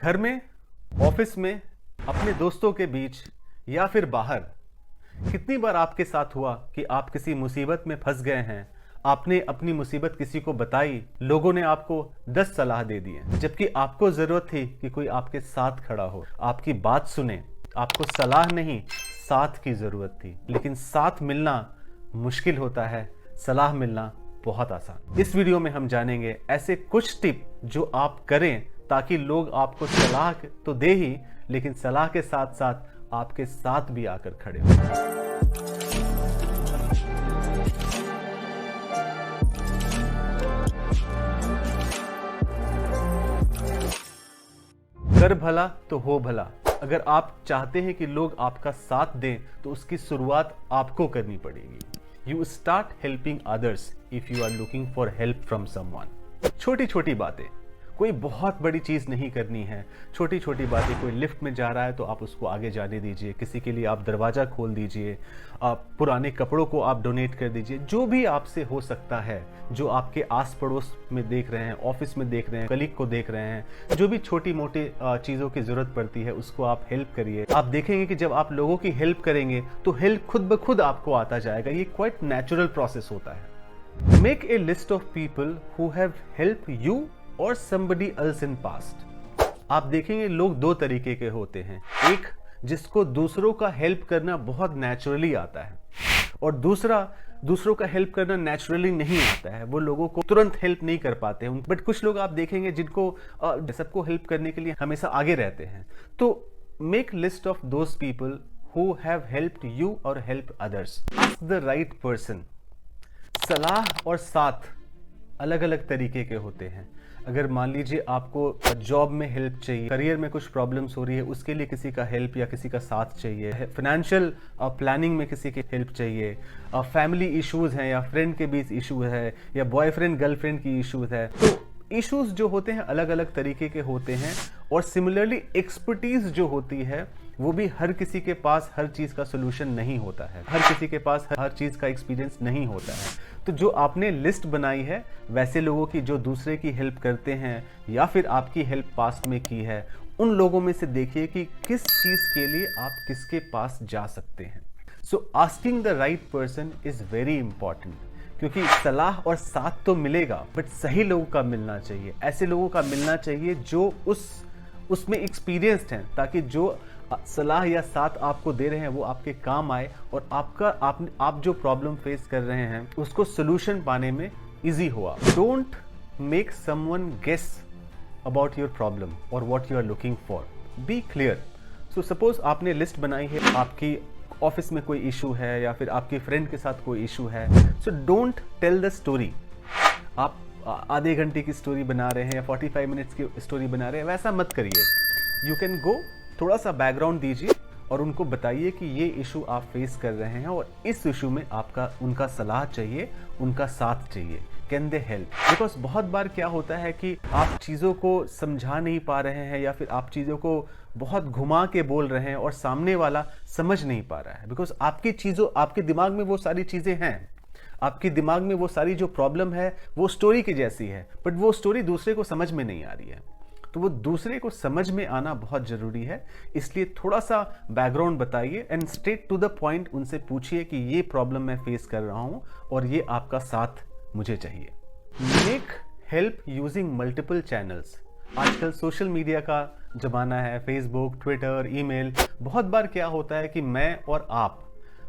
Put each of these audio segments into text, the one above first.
घर में, ऑफिस में, अपने दोस्तों के बीच या फिर बाहर, कितनी बार आपके साथ हुआ कि आप किसी मुसीबत में फंस गए हैं, आपने अपनी मुसीबत किसी को बताई, लोगों ने आपको 10 सलाह दे दिए, जबकि आपको जरूरत थी कि कोई आपके साथ खड़ा हो, आपकी बात सुने। आपको सलाह नहीं, साथ की जरूरत थी। लेकिन साथ मिलना मुश्किल होता है, सलाह मिलना बहुत आसान। इस वीडियो में हम जानेंगे ऐसे कुछ टिप जो आप करें ताकि लोग आपको सलाह तो दे ही, लेकिन सलाह के साथ साथ आपके साथ भी आकर खड़े हो। कर भला तो हो भला। अगर आप चाहते हैं कि लोग आपका साथ दें तो उसकी शुरुआत आपको करनी पड़ेगी। You start helping others if you are looking for help from someone. छोटी छोटी बातें, कोई बहुत बड़ी चीज नहीं करनी है। छोटी छोटी बातें, कोई लिफ्ट में जा रहा है तो आप उसको आगे जाने दीजिए, किसी के लिए आप दरवाजा खोल दीजिए, आप पुराने कपड़ों को आप डोनेट कर दीजिए। जो भी आपसे हो सकता है, जो आपके आस पड़ोस में देख रहे हैं, ऑफिस में देख रहे हैं, कलीग को देख रहे हैं, जो भी छोटी मोटी चीजों की जरूरत पड़ती है उसको आप हेल्प करिए। आप देखेंगे कि जब आप लोगों की हेल्प करेंगे तो हेल्प खुद ब खुद आपको आता जाएगा। ये क्वाइट नेचुरल प्रोसेस होता है। Make a list of people who have help you और somebody else in past। आप देखेंगे लोग दो तरीके के होते हैं। एक जिसको दूसरों का हेल्प करना बहुत नेचुरली आता है, और दूसरों का हेल्प करना नेचुरली नहीं आता है। वो लोगों को तुरंत हेल्प नहीं कर पाते हैं। बट कुछ लोग आप देखेंगे जिनको सबको हेल्प करने के लिए हमेशा आगे रहते हैं। तो make list of those people who have helped you और help others. Ask the right person. सलाह और साथ अलग अलग तरीके के होते हैं। अगर मान लीजिए आपको जॉब में हेल्प चाहिए, करियर में कुछ प्रॉब्लम्स हो रही है, उसके लिए किसी का हेल्प या किसी का साथ चाहिए, फाइनेंशियल प्लानिंग में किसी की हेल्प चाहिए, फैमिली इश्यूज हैं या फ्रेंड के बीच इशू है, या बॉयफ्रेंड गर्लफ्रेंड की इश्यूज है, तो इश्यूज जो होते हैं अलग अलग तरीके के होते हैं। और सिमिलरली एक्सपर्टीज जो होती है वो भी हर किसी के पास हर चीज का सोल्यूशन नहीं होता है, हर किसी के पास हर चीज का एक्सपीरियंस नहीं होता है। तो जो आपने लिस्ट बनाई है वैसे लोगों की जो दूसरे की हेल्प करते हैं या फिर आपकी हेल्प पास्ट में की है, उन लोगों में से देखिए कि किस चीज के लिए आप किसके पास जा सकते हैं। So asking the right person is very important, क्योंकि सलाह और साथ तो मिलेगा बट सही लोगों का मिलना चाहिए। ऐसे लोगों का मिलना चाहिए जो उसमें एक्सपीरियंस्ड हैं, ताकि जो सलाह या साथ आपको दे रहे हैं वो आपके काम आए और आप जो प्रॉब्लम फेस कर रहे हैं उसको सोल्यूशन पाने में इजी हुआ। Don't make someone guess about your problem और what you are looking for. Be clear. So suppose आपने लिस्ट बनाई है, आपकी ऑफिस में कोई इशू है या फिर आपके फ्रेंड के साथ कोई इशू है। So don't tell the story. आप आधे घंटे की स्टोरी बना रहे हैं या 45 मिनट्स की स्टोरी बना रहे हैं, वैसा मत करिए। यू कैन गो, थोड़ा सा बैकग्राउंड दीजिए और उनको बताइए कि ये इशू आप फेस कर रहे हैं और इस इशू में उनका सलाह चाहिए, उनका साथ चाहिए। Can they help? बिकॉज बहुत बार क्या होता है कि आप चीज़ों को समझा नहीं पा रहे हैं या फिर आप चीज़ों को बहुत घुमा के बोल रहे हैं और सामने वाला समझ नहीं पा रहा है। बिकॉज आपके दिमाग में वो सारी चीज़ें हैं, आपके दिमाग में वो सारी जो प्रॉब्लम है वो स्टोरी की जैसी है, बट वो स्टोरी दूसरे को समझ में नहीं आ रही है। तो वो दूसरे को समझ में आना बहुत जरूरी है। इसलिए थोड़ा सा बैकग्राउंड बताइए and straight to the point उनसे पूछिए कि ये प्रॉब्लम मैं फेस कर रहा हूं और ये आपका साथ मुझे चाहिए। Make help using multiple channels. आजकल सोशल मीडिया का जमाना है, फेसबुक, ट्विटर, ईमेल। बहुत बार क्या होता है कि मैं और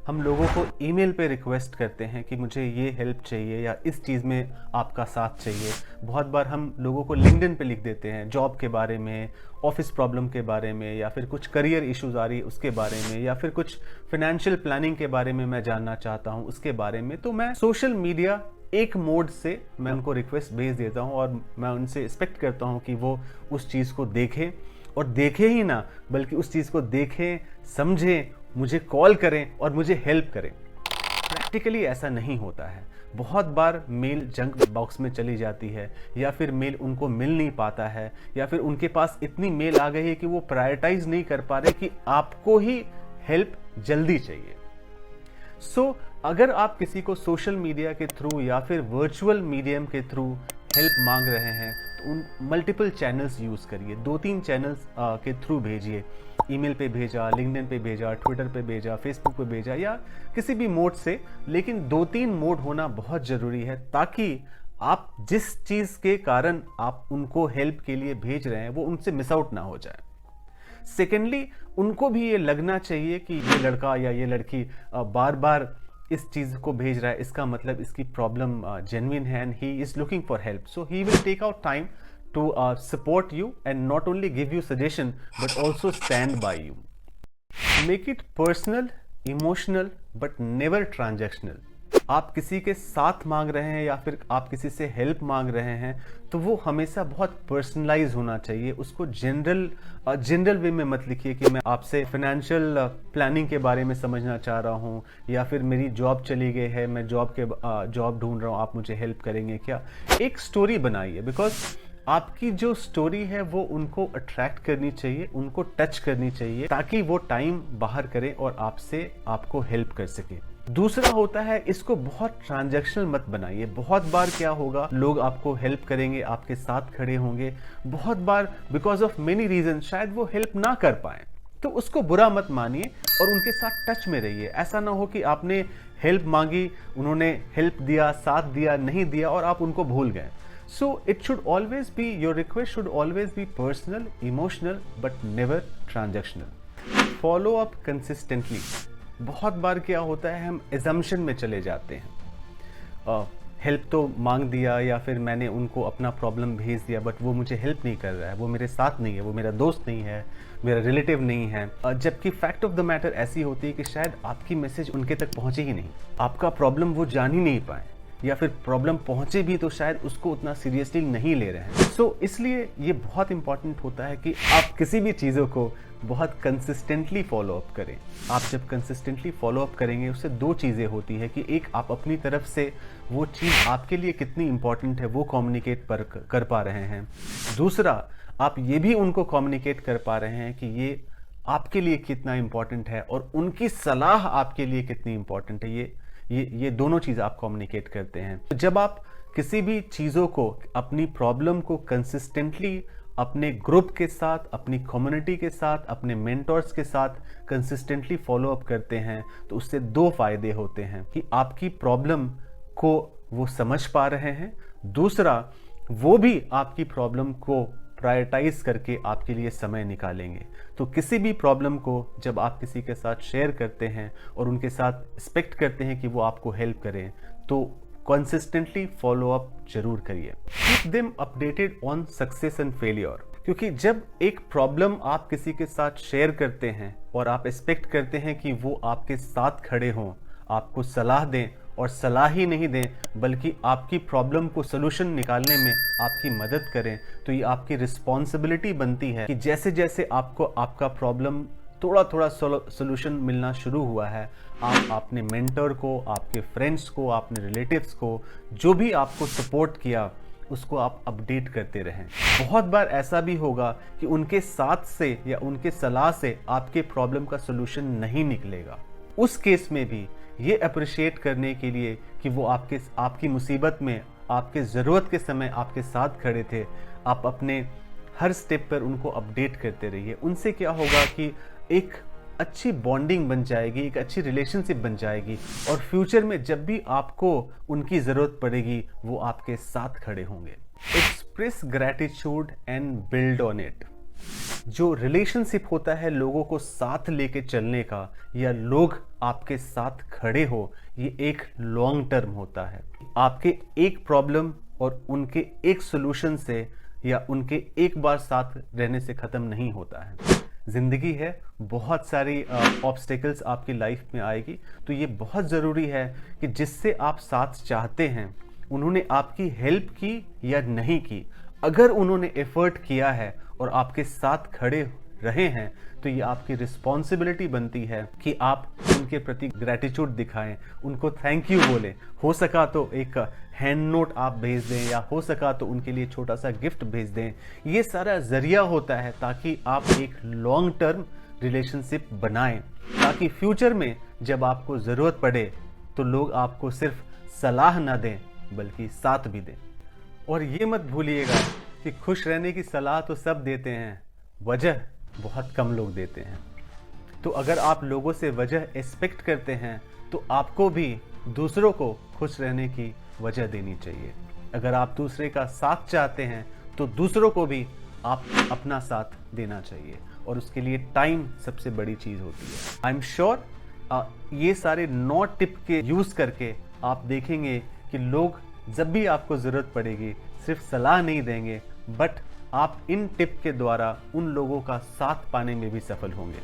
हम लोगों को ईमेल पे रिक्वेस्ट करते हैं कि मुझे ये हेल्प चाहिए या इस चीज़ में आपका साथ चाहिए। बहुत बार हम लोगों को लिंक्डइन पे लिख देते हैं जॉब के बारे में, ऑफिस प्रॉब्लम के बारे में, या फिर कुछ करियर इश्यूज आ रही है उसके बारे में, या फिर कुछ फाइनेंशियल प्लानिंग के बारे में मैं जानना चाहता हूँ उसके बारे में। तो मैं सोशल मीडिया एक मोड से मैं उनको रिक्वेस्ट भेज देता हूँ और मैं उनसे एक्सपेक्ट करता हूँ कि वो उस चीज़ को देखें, और देखें ही ना बल्कि उस चीज़ को देखें, समझें, मुझे कॉल करें और मुझे हेल्प करें। प्रैक्टिकली ऐसा नहीं होता है। बहुत बार मेल जंक बॉक्स में चली जाती है, या फिर मेल उनको मिल नहीं पाता है, या फिर उनके पास इतनी मेल आ गई है कि वो प्रायोरिटाइज नहीं कर पा रहे कि आपको ही हेल्प जल्दी चाहिए। सो अगर आप किसी को सोशल मीडिया के थ्रू या फिर वर्चुअल मीडियम के थ्रू हेल्प मांग रहे हैं तो उन मल्टीपल चैनल्स यूज़ करिए, 2-3 चैनल्स के थ्रू भेजिए। ईमेल पे भेजा, लिंक्डइन पे भेजा, ट्विटर पे भेजा, फेसबुक पे भेजा या किसी भी मोड से, लेकिन 2-3 मोड होना बहुत ज़रूरी है ताकि आप जिस चीज़ के कारण आप उनको हेल्प के लिए भेज रहे हैं वो उनसे मिस आउट ना हो जाए। सेकेंडली, उनको भी ये लगना चाहिए कि ये लड़का या ये लड़की बार बार इस चीज को भेज रहा है, इसका मतलब इसकी प्रॉब्लम जेन्युइन है and he is looking for help, so he will take out time to support you and not only give you suggestion but also stand by you. Make it personal, emotional but never transactional. आप किसी के साथ मांग रहे हैं या फिर आप किसी से हेल्प मांग रहे हैं तो वो हमेशा बहुत पर्सनलाइज होना चाहिए। उसको जनरल वे में मत लिखिए कि मैं आपसे फाइनेंशियल प्लानिंग के बारे में समझना चाह रहा हूँ या फिर मेरी जॉब चली गई है, मैं जॉब ढूंढ रहा हूँ, आप मुझे हेल्प करेंगे क्या। एक स्टोरी बनाइए, बिकॉज आपकी जो स्टोरी है वो उनको अट्रैक्ट करनी चाहिए, उनको टच करनी चाहिए ताकि वो टाइम बाहर करें और आपको हेल्प कर सके। दूसरा होता है, इसको बहुत ट्रांजैक्शनल मत बनाइए। बहुत बार क्या होगा, लोग आपको हेल्प करेंगे, आपके साथ खड़े होंगे, बहुत बार बिकॉज ऑफ मेनी रीजन शायद वो हेल्प ना कर पाए, तो उसको बुरा मत मानिए और उनके साथ टच में रहिए। ऐसा ना हो कि आपने हेल्प मांगी, उन्होंने हेल्प दिया, साथ दिया, नहीं दिया और आप उनको भूल गए। So it should always be, your request should always be personal, emotional, but never transactional. Follow up consistently. बहुत बार क्या होता है, हम assumption में चले जाते हैं। हेल्प तो मांग दिया या फिर मैंने उनको अपना प्रॉब्लम भेज दिया, बट वो मुझे हेल्प नहीं कर रहा है, वो मेरे साथ नहीं है, वो मेरा दोस्त नहीं है, मेरा रिलेटिव नहीं है। जबकि फैक्ट ऑफ द मैटर ऐसी होती है कि शायद आपकी मैसेज उनके तक पहुंचे ही नहीं, आपका प्रॉब्लम वो जान ही नहीं पाए, या फिर प्रॉब्लम पहुंचे भी तो शायद उसको उतना सीरियसली नहीं ले रहे हैं। सो इसलिए ये बहुत इंपॉर्टेंट होता है कि आप किसी भी चीज़ों को बहुत कंसिस्टेंटली फॉलो अप करें। आप जब कंसिस्टेंटली फॉलो अप करेंगे उससे दो चीज़ें होती है कि एक, आप अपनी तरफ से वो चीज़ आपके लिए कितनी इंपॉर्टेंट है वो कम्युनिकेट कर पा रहे हैं। दूसरा, आप ये भी उनको कम्युनिकेट कर पा रहे हैं कि ये आपके लिए कितना इंपॉर्टेंट है और उनकी सलाह आपके लिए कितनी इंपॉर्टेंट है। ये दोनों चीज़ आप कम्युनिकेट करते हैं। तो जब आप किसी भी चीज़ों को, अपनी प्रॉब्लम को कंसिस्टेंटली अपने ग्रुप के साथ, अपनी कम्युनिटी के साथ, अपने मेंटर्स के साथ कंसिस्टेंटली फॉलो अप करते हैं तो उससे दो फायदे होते हैं कि आपकी प्रॉब्लम को वो समझ पा रहे हैं, दूसरा वो भी आपकी प्रॉब्लम को प्रायोरिटाइज करके आपके लिए समय निकालेंगे। तो किसी भी प्रॉब्लम को जब आप किसी के साथ शेयर करते हैं और उनके साथ एक्सपेक्ट करते हैं कि वो आपको हेल्प करें, तो कंसिस्टेंटली फॉलो अप जरूर करिए। Keep them updated on success and failure, क्योंकि जब एक प्रॉब्लम आप किसी के साथ शेयर करते हैं और आप एक्सपेक्ट करते हैं कि वो आपके साथ खड़े हों, आपको सलाह दें, और सलाह ही नहीं दें बल्कि आपकी प्रॉब्लम को सोल्यूशन निकालने में आपकी मदद करें, तो ये आपकी रिस्पॉन्सिबिलिटी बनती है कि जैसे जैसे आपको आपका प्रॉब्लम थोड़ा थोड़ा सोल्यूशन मिलना शुरू हुआ है, आप अपने मेंटर को, आपके फ्रेंड्स को, अपने रिलेटिव्स को, जो भी आपको सपोर्ट किया उसको आप अपडेट करते रहें। बहुत बार ऐसा भी होगा कि उनके साथ से या उनके सलाह से आपके प्रॉब्लम का सोल्यूशन नहीं निकलेगा। उस केस में भी ये अप्रिशिएट करने के लिए कि वो आपकी मुसीबत में, आपके ज़रूरत के समय आपके साथ खड़े थे, आप अपने हर स्टेप पर उनको अपडेट करते रहिए। उनसे क्या होगा कि एक अच्छी बॉन्डिंग बन जाएगी, एक अच्छी रिलेशनशिप बन जाएगी और फ्यूचर में जब भी आपको उनकी ज़रूरत पड़ेगी वो आपके साथ खड़े होंगे। Express gratitude and build on it. जो रिलेशनशिप होता है लोगों को साथ लेके चलने का या लोग आपके साथ खड़े हो, ये एक लॉन्ग टर्म होता है। आपके एक प्रॉब्लम और उनके एक सॉल्यूशन से या उनके एक बार साथ रहने से ख़त्म नहीं होता है। ज़िंदगी है, बहुत सारी ऑब्स्टेकल्स आपकी लाइफ में आएगी, तो ये बहुत ज़रूरी है कि जिससे आप साथ चाहते हैं उन्होंने आपकी हेल्प की या नहीं की, अगर उन्होंने एफर्ट किया है और आपके साथ खड़े रहे हैं तो ये आपकी रिस्पॉन्सिबिलिटी बनती है कि आप उनके प्रति ग्रैटिट्यूड दिखाएं, उनको थैंक यू बोलें। हो सका तो एक हैंड नोट आप भेज दें या हो सका तो उनके लिए छोटा सा गिफ्ट भेज दें। ये सारा जरिया होता है ताकि आप एक लॉन्ग टर्म रिलेशनशिप बनाएं, ताकि फ्यूचर में जब आपको ज़रूरत पड़े तो लोग आपको सिर्फ सलाह ना दें बल्कि साथ भी दें। और ये मत भूलिएगा कि खुश रहने की सलाह तो सब देते हैं, वजह बहुत कम लोग देते हैं। तो अगर आप लोगों से वजह एक्सपेक्ट करते हैं तो आपको भी दूसरों को खुश रहने की वजह देनी चाहिए। अगर आप दूसरे का साथ चाहते हैं तो दूसरों को भी आप अपना साथ देना चाहिए, और उसके लिए टाइम सबसे बड़ी चीज़ होती है। आई एम श्योर ये सारे 9 टिप के यूज़ करके आप देखेंगे कि लोग जब भी आपको ज़रूरत पड़ेगी सिर्फ सलाह नहीं देंगे, बट आप इन टिप के द्वारा उन लोगों का साथ पाने में भी सफल होंगे।